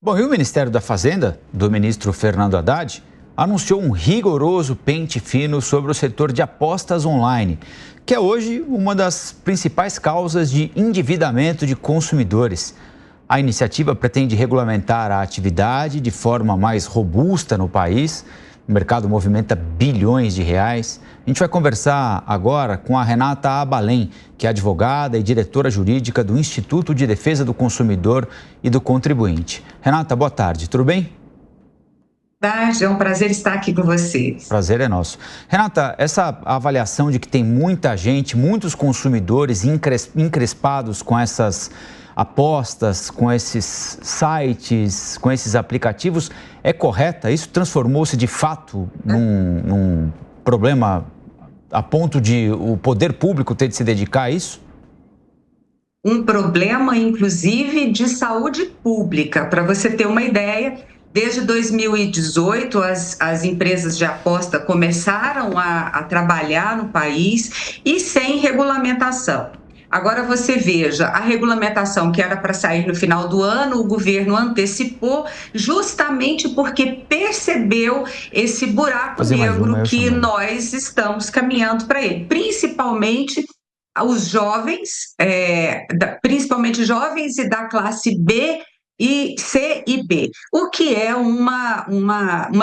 Bom, e o Ministério da Fazenda, do ministro Fernando Haddad, anunciou um rigoroso pente fino sobre o setor de apostas online, que é hoje uma das principais causas de endividamento de consumidores. A iniciativa pretende regulamentar a atividade de forma mais robusta no país. O mercado movimenta bilhões de reais. A gente vai conversar agora com a Renata Abalém, que é advogada e diretora jurídica do Instituto de Defesa do Consumidor e do Contribuinte. Renata, boa tarde, tudo bem? Boa tarde, é um prazer estar aqui com vocês. Prazer é nosso. Renata, essa avaliação de que tem muita gente, muitos consumidores encrespados com essas apostas, com esses sites, com esses aplicativos, é correta? Isso transformou-se de fato num problema a ponto de o poder público ter de se dedicar a isso? Um problema, inclusive, de saúde pública. Para você ter uma ideia, desde 2018, as empresas de aposta começaram a trabalhar no país e sem regulamentação. Agora você veja, a regulamentação que era para sair no final do ano, o governo antecipou justamente porque percebeu esse buraco negro que nós estamos caminhando para ele, principalmente os jovens, principalmente jovens e da classe B e C e B, o que é uma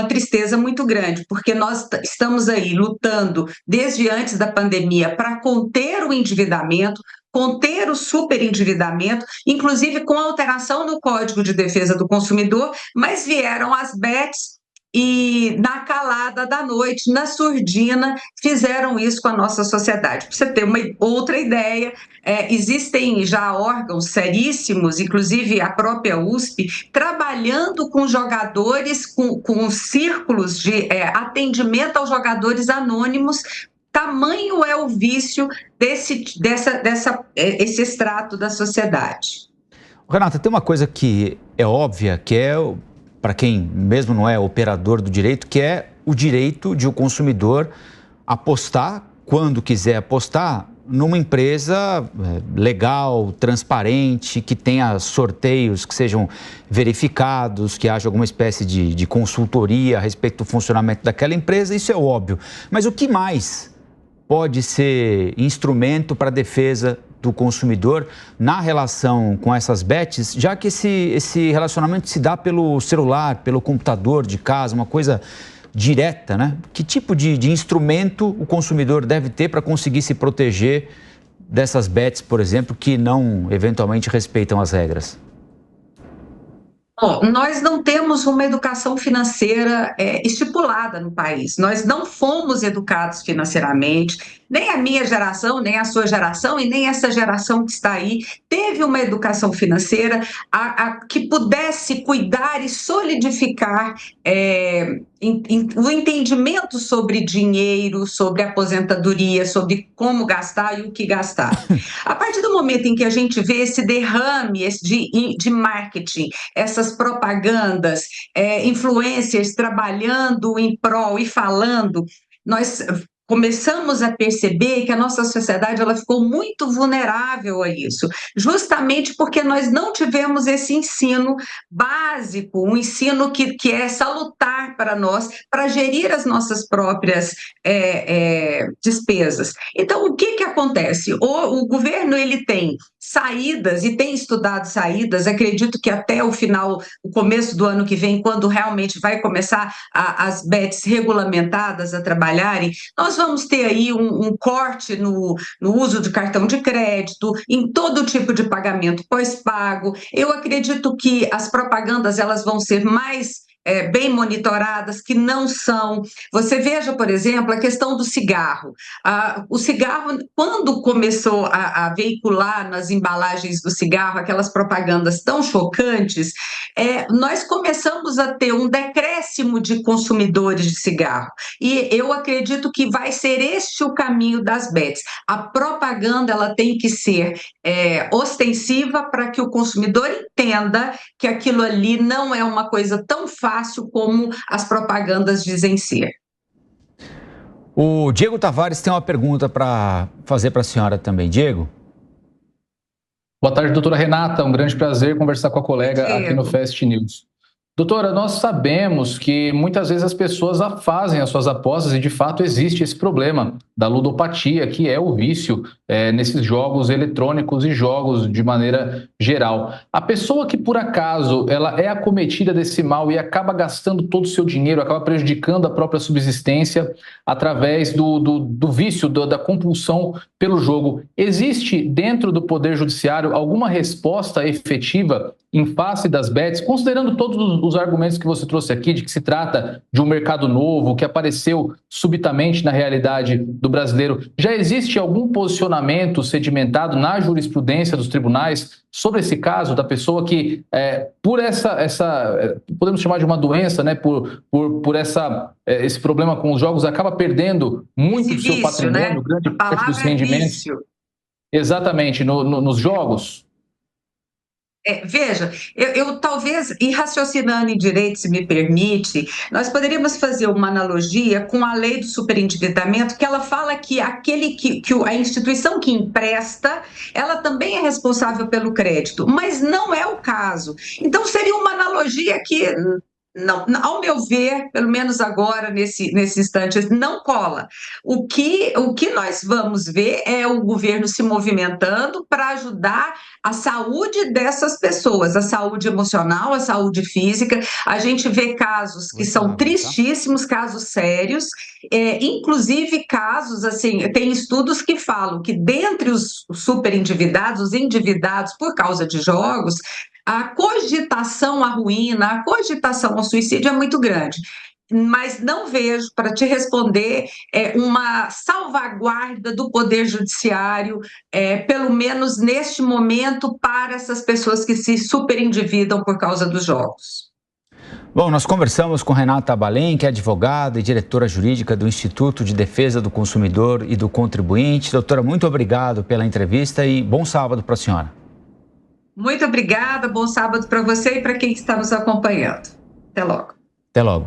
tristeza muito grande, porque nós estamos aí lutando desde antes da pandemia para conter o endividamento, conter o superendividamento, inclusive com alteração no Código de Defesa do Consumidor, mas vieram as bets e na calada da noite, na surdina, fizeram isso com a nossa sociedade. Para você ter uma outra ideia, existem já órgãos seríssimos, inclusive a própria USP, trabalhando com jogadores, com círculos de atendimento aos jogadores anônimos. Tamanho é o vício desse extrato da sociedade. Renata, tem uma coisa que é óbvia, que é, para quem mesmo não é operador do direito, que é o direito de o consumidor apostar, quando quiser apostar, numa empresa legal, transparente, que tenha sorteios que sejam verificados, que haja alguma espécie de consultoria a respeito do funcionamento daquela empresa, isso é óbvio. Mas o que mais pode ser instrumento para a defesa do consumidor na relação com essas bets, já que esse relacionamento se dá pelo celular, pelo computador de casa, uma coisa direta, né? Que tipo de instrumento o consumidor deve ter para conseguir se proteger dessas bets, por exemplo, que não eventualmente respeitam as regras? Nós não temos uma educação financeira estipulada no país. Nós não fomos educados financeiramente, nem a minha geração, nem a sua geração e nem essa geração que está aí teve uma educação financeira que pudesse cuidar e solidificar o entendimento sobre dinheiro, sobre aposentadoria, sobre como gastar e o que gastar. A partir do momento em que a gente vê esse derrame de marketing, essas propagandas, influencers trabalhando em prol e falando, nós começamos a perceber que a nossa sociedade ela ficou muito vulnerável a isso, justamente porque nós não tivemos esse ensino básico, um ensino que é salutar para nós, para gerir as nossas próprias despesas. Então, o que acontece? O governo ele tem saídas e tem estudado saídas, acredito que até o começo do ano que vem, quando realmente vai começar as bets regulamentadas a trabalharem, nós vamos ter aí um corte no uso de cartão de crédito, em todo tipo de pagamento pós-pago. Eu acredito que as propagandas elas vão ser mais bem monitoradas, que não são. Você veja, por exemplo, a questão do cigarro. O cigarro, quando começou a veicular nas embalagens do cigarro aquelas propagandas tão chocantes, nós começamos a ter um decréscimo de consumidores de cigarro. E eu acredito que vai ser este o caminho das bets. A propaganda ela tem que ser ostensiva para que o consumidor entenda que aquilo ali não é uma coisa tão fácil como as propagandas dizem ser. O Diego Tavares tem uma pergunta para fazer para a senhora também. Diego? Boa tarde, doutora Renata. Um grande prazer conversar com a colega aqui no Fast News. Doutora, nós sabemos que muitas vezes as pessoas fazem as suas apostas e, de fato, existe esse problema da ludopatia, que é o vício nesses jogos eletrônicos e jogos de maneira geral. A pessoa que, por acaso, ela é acometida desse mal e acaba gastando todo o seu dinheiro, acaba prejudicando a própria subsistência através do vício, da compulsão pelo jogo. Existe, dentro do Poder Judiciário, alguma resposta efetiva em face das bets, considerando todos os argumentos que você trouxe aqui, de que se trata de um mercado novo, que apareceu subitamente na realidade do brasileiro, já existe algum posicionamento sedimentado na jurisprudência dos tribunais sobre esse caso da pessoa que, por podemos chamar de uma doença, né, por esse problema com os jogos, acaba perdendo muito do seu patrimônio, né? grande parte dos rendimentos? Vício. Exatamente, nos jogos? Veja, eu talvez, e raciocinando em direito, se me permite, nós poderíamos fazer uma analogia com a lei do superendividamento, que ela fala que a instituição que empresta, ela também é responsável pelo crédito, mas não é o caso. Então, seria uma analogia que, não, ao meu ver, pelo menos agora, nesse instante, não cola. O que nós vamos ver é o governo se movimentando para ajudar a saúde dessas pessoas, a saúde emocional, a saúde física. A gente vê casos que são tristíssimos, casos sérios, inclusive casos, assim, tem estudos que falam que dentre os superendividados, os endividados por causa de jogos, a cogitação à ruína, a cogitação ao suicídio é muito grande. Mas não vejo, para te responder, uma salvaguarda do Poder Judiciário, pelo menos neste momento, para essas pessoas que se superendividam por causa dos jogos. Bom, nós conversamos com Renata Balém, que é advogada e diretora jurídica do Instituto de Defesa do Consumidor e do Contribuinte. Doutora, muito obrigado pela entrevista e bom sábado para a senhora. Muito obrigada, bom sábado para você e para quem está nos acompanhando. Até logo. Até logo.